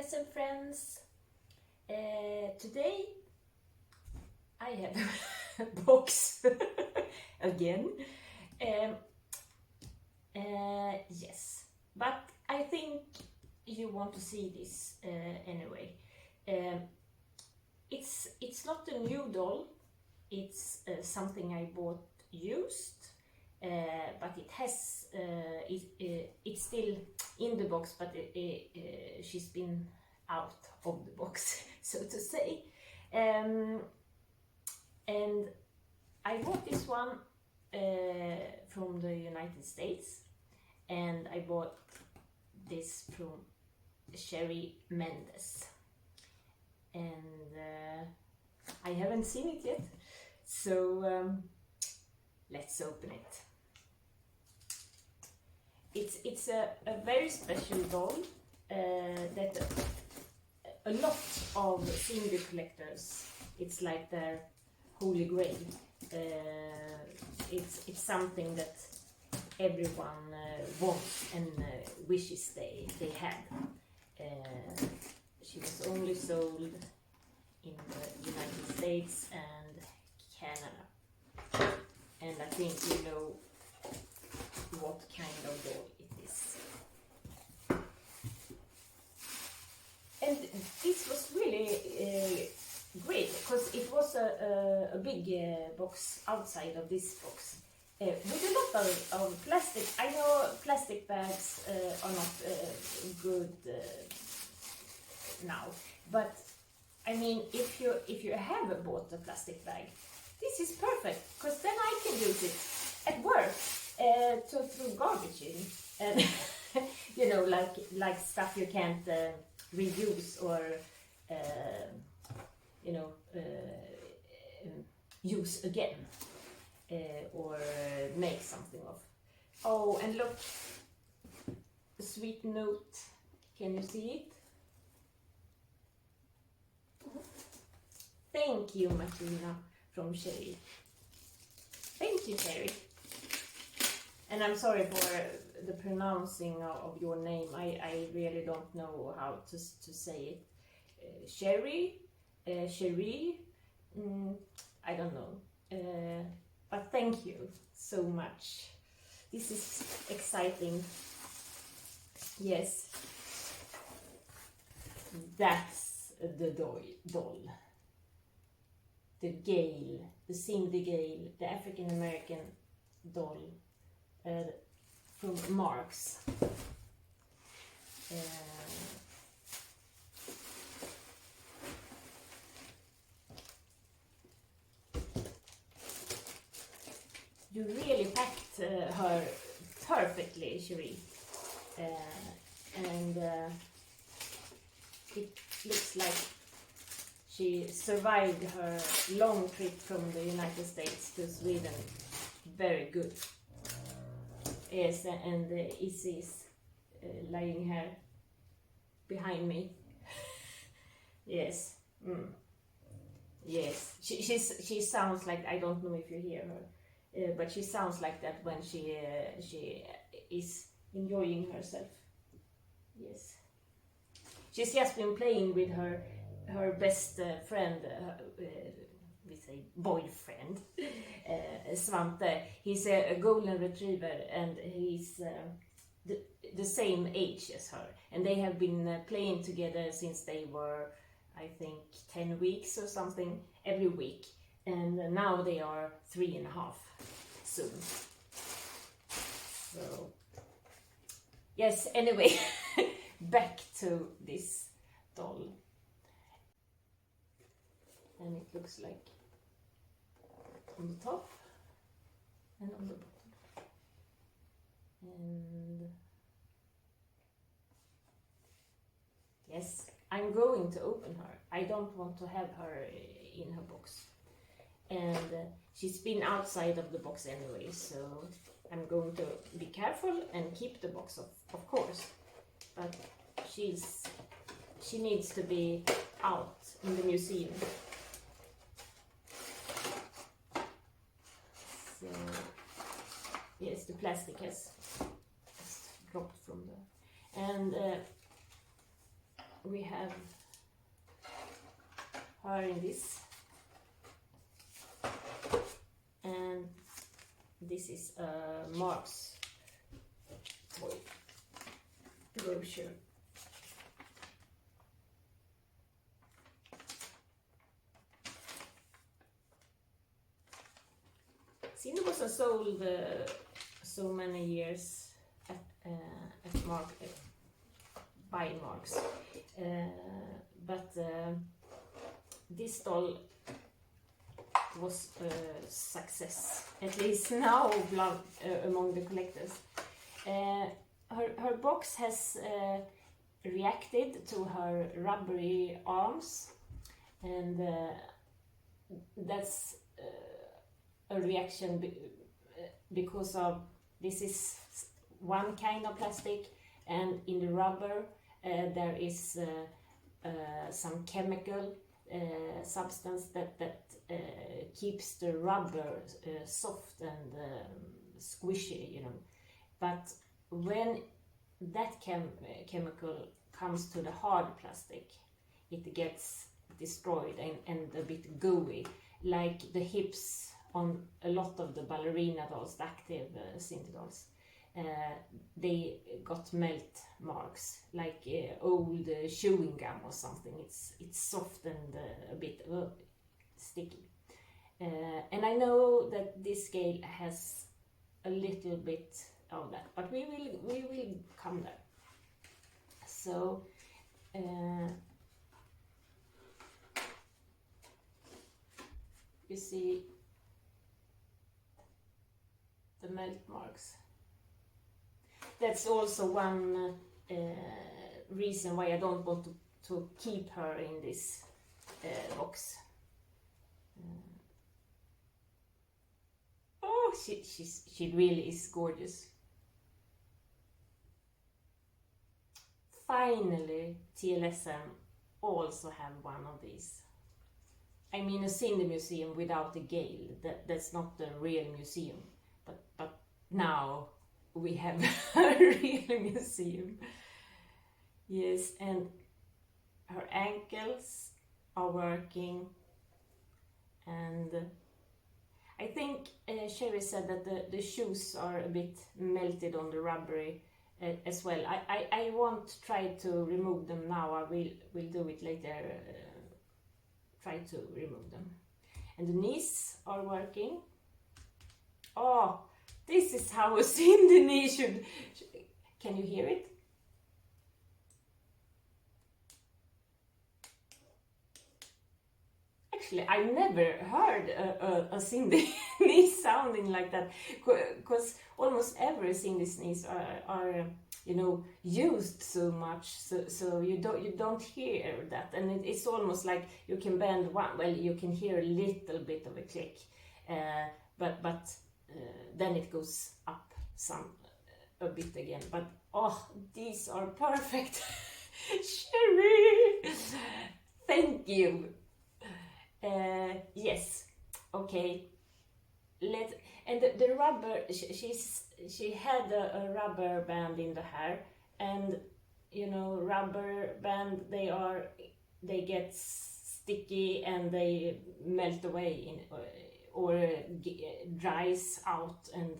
TLSM friends. Today I have a box again. Yes, but I think you want to see this anyway. It's not a new doll. It's something I bought used, but it has it's still in the box, but she's been out of the box, so to say. And I bought this one from the United States, and I bought this from Sherrie Mendez, and I haven't seen it yet, so let's open it. It's a very special doll that a lot of Sindy collectors, it's like their holy grail. It's something that everyone wants and wishes they had. She was only sold in the United States and Canada, and I think you know what kind of doll it is. And this was really great, because it was a big box outside of this box with a lot of plastic. I know plastic bags are not good now, but I mean, if you have bought a plastic bag, this is perfect, because then I can use it at work to throw garbage in, and you know, like stuff you can't reuse or you know, use again, or make something of. Oh, and look, a sweet note. Can you see it? Thank you, Martina, from Sherrie. Thank you, Sherrie. And I'm sorry for the pronouncing of your name. I really don't know how to say it. Sherrie, Sherrie, I don't know. But thank you so much. This is exciting. Yes, that's the doll. The Gayle, the Sindy Gayle, the African American doll from Marx. You really packed her perfectly, Sherrie, and it looks like she survived her long trip from the United States to Sweden very good. Yes, and Izzy is lying here behind me. Yes, yes. She sounds like, I don't know if you hear her, but she sounds like that when she is enjoying herself. Yes, she's just been playing with her best friend, we say boyfriend, Svante. He's a golden retriever, and he's the same age as her, and they have been playing together since they were, I think, 10 weeks or something, every week, and now they are 3.5 soon. So yes, anyway, back to this doll. And it looks like on the top and on the bottom. And yes, I'm going to open her. I don't want to have her in her box. And she's been outside of the box anyway, so I'm going to be careful and keep the box of course. But she needs to be out in the museum. So yes, the plastic has dropped from the, and we have her in this, and this is a Marx brochure. Cindy wasn't sold so many years at by Marx, but this doll was a success, at least now among the collectors. Her box has reacted to her rubbery arms, and that's a reaction because of this is one kind of plastic, and in the rubber there is some chemical substance that keeps the rubber soft and squishy, you know. But when that chemical comes to the hard plastic, it gets destroyed and a bit gooey, like the hips on a lot of the ballerina dolls, the active Sindy dolls. They got melt marks, like old chewing gum or something. It's soft and a bit sticky. And I know that this scale has a little bit of that, but we will come there. So you see the melt marks. That's also one reason why I don't want to keep her in this box. Oh, she really is gorgeous. Finally, TLSM also have one of these. I mean, a Sindy Museum without a Gayle. That's not the real museum. But now we have a real museum. Yes, and her ankles are working, and I think Sherrie said that the shoes are a bit melted on the rubbery as well. I won't try to remove them now. I will do it later. Try to remove them. And the knees are working. Oh, this is how a Sindy knee should. Can you hear it? Actually, I never heard a Sindy knee sounding like that, because almost every Sindy knees are you know, used so much, so you don't hear that, and it's almost like you can bend one. Well, you can hear a little bit of a click, but then it goes up a bit again. But oh, these are perfect. Sherrie, thank you. Yes, okay. And the rubber, she had a rubber band in the hair, and you know, rubber band, they get sticky and they melt away or dries out and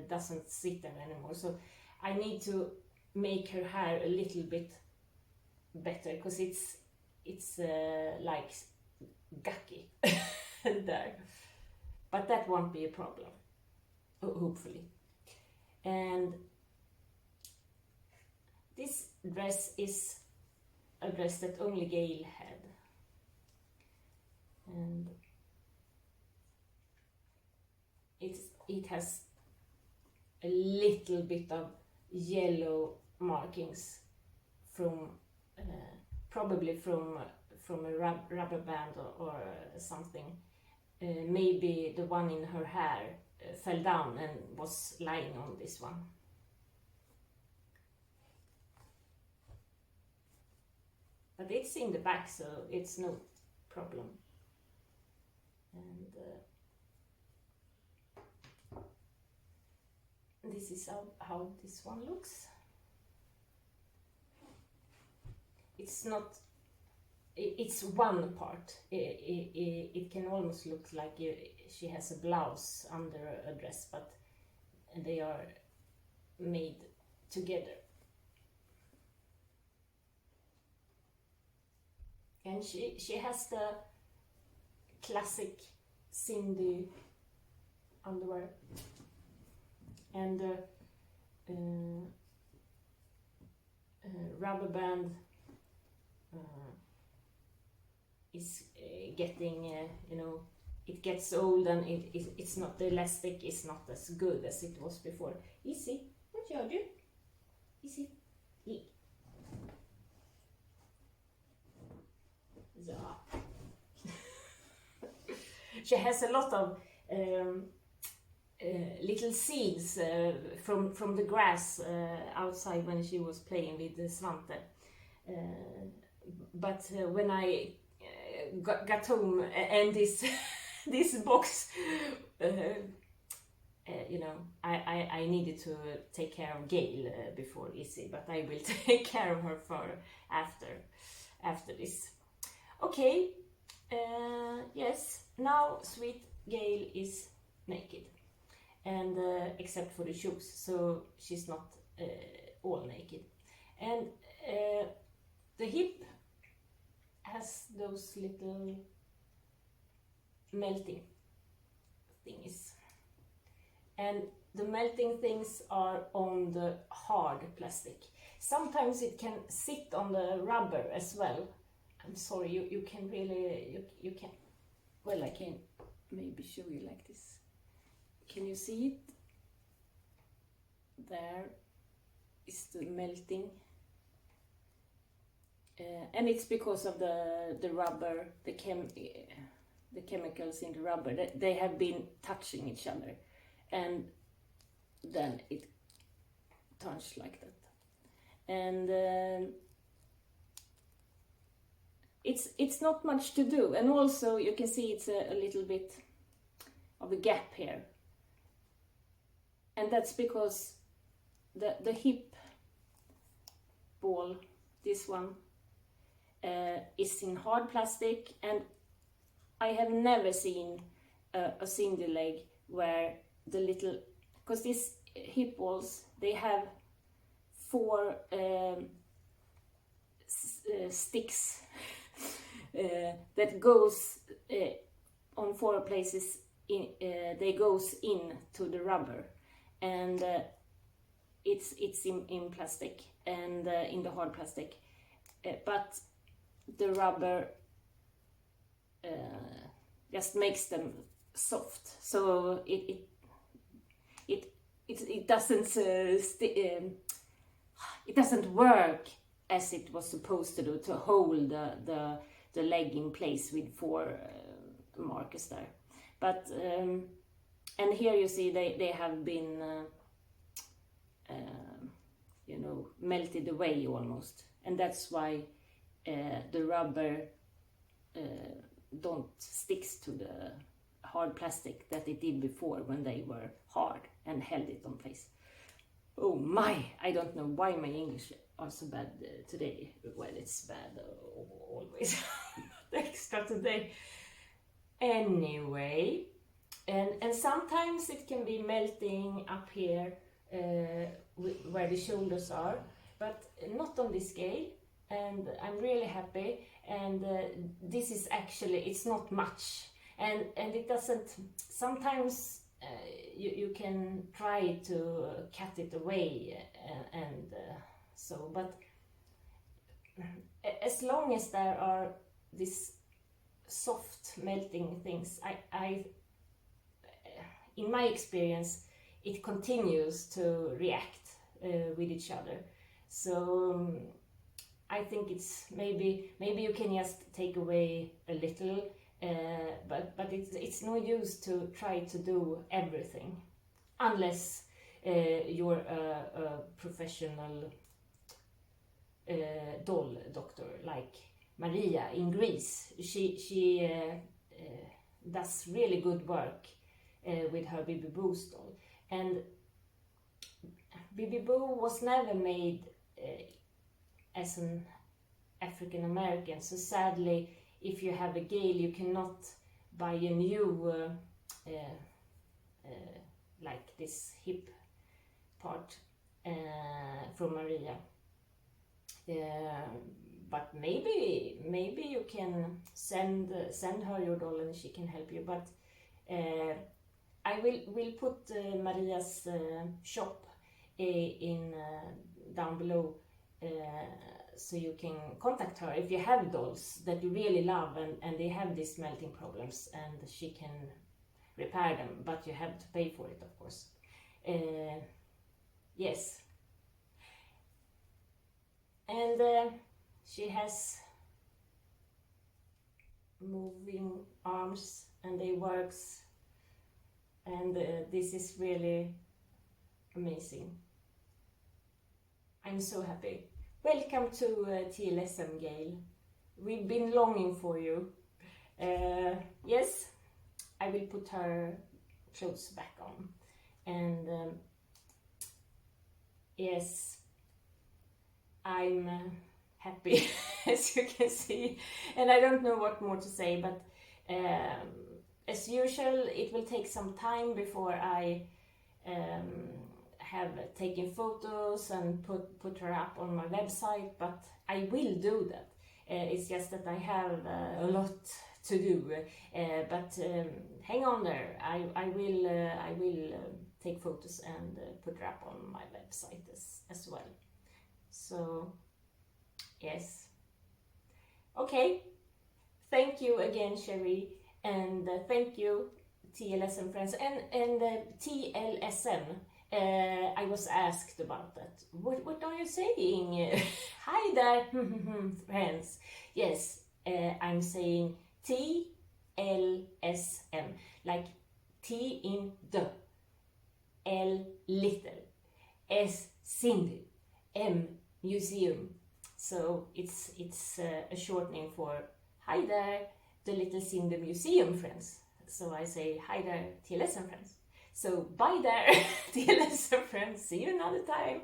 doesn't sit there anymore. So I need to make her hair a little bit better, because it's like gucky there, but that won't be a problem, hopefully. And this dress is a dress that only Gayle had, and it has a little bit of yellow markings from probably from a rubber band or something. Maybe the one in her hair fell down and was lying on this one. But it's in the back, so it's no problem. And this is how this one looks. it's not. It's one part. It can almost look like she has a blouse under a dress, but they are made together. And she has the classic Sindy underwear and rubber band is getting, it gets old, and it's not, the elastic is not as good as it was before. Easy, vad gör du? Easy, ligg. Ja. She has a lot of little seeds from the grass outside when she was playing with Svante. But when I got home and this this box, I needed to take care of Gayle before Izzy, but I will take care of her for after this. Okay, yes, now sweet Gayle is naked, and except for the shoes, so she's not all naked, and the hip has those little melting things, and the melting things are on the hard plastic. Sometimes it can sit on the rubber as well. I'm sorry, you can really, you can, well, I can maybe show you like this. Can you see it? There is the melting. And it's because of the rubber, the chemicals in the rubber, they have been touching each other, and then it turns like that. And it's not much to do, and also you can see it's a little bit of a gap here, and that's because the hip ball, this one, is in hard plastic, and I have never seen a Sindy leg where the little, because these hip balls, they have 4 sticks that goes on 4 places in, they goes into the rubber, and it's in plastic and in the hard plastic, but the rubber just makes them soft, so it doesn't it doesn't work as it was supposed to do, to hold the leg in place with 4 markers there. But and here you see they have been melted away almost, and that's why the rubber don't sticks to the hard plastic that it did before when they were hard and held it on place. Oh my, I don't know why my English are so bad today. Well, it's bad always, extra today. Anyway, and sometimes it can be melting up here where the shoulders are, but not on this scale, and I'm really happy. And this is actually, it's not much, and it doesn't, sometimes you can try to cut it away, and so, but as long as there are these soft melting things, I in my experience, it continues to react with each other. So I think it's maybe you can just take away a little, but it's no use to try to do everything, unless you're a professional doll doctor like Maria in Greece. She does really good work with her Bibi Boo's doll, and Bibi Boo was never made as an African American. So sadly, if you have a Gayle, you cannot buy a new like this hip part from Maria. But maybe you can send her your doll and she can help you. But I will put Maria's shop in down below, so you can contact her if you have dolls that you really love and they have these melting problems, and she can repair them, but you have to pay for it, of course. Yes. And she has moving arms and they works, and this is really amazing. I'm so happy. Welcome to TLSM, Gayle. We've been longing for you. Yes, I will put her clothes back on. And yes, I'm happy, as you can see. And I don't know what more to say, but as usual, it will take some time before I have taken photos and put her up on my website, but I will do that. It's just that I have a lot to do, but hang on there. I will take photos and put her up on my website as well. So yes, okay, thank you again, Sherrie, and thank you, TLSM friends, and TLSM. I was asked about that. What are you saying? Hi there, friends. Yes, I'm saying TLSM, like T in the, L little, S Sindy, M museum. So it's a short name for hi there, the Little Sindy Museum friends. So I say hi there, TLSM friends. So bye there, TLSM friends. See you another time.